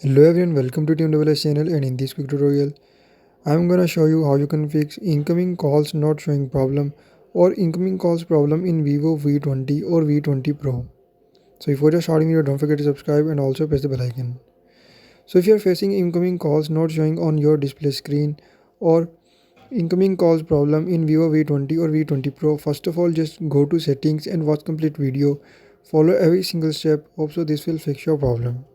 Hello everyone, welcome to TeamWS channel, and in this quick tutorial I'm gonna show you how you can fix incoming calls not showing problem or incoming calls problem in Vivo V20 or V20 Pro. So before just starting video, don't forget to subscribe and also press the bell icon. So if you are facing incoming calls not showing on your display screen or incoming calls problem in Vivo V20 or V20 Pro, first of all just go to settings and watch complete video. Follow every single step. Hope so this will fix your problem.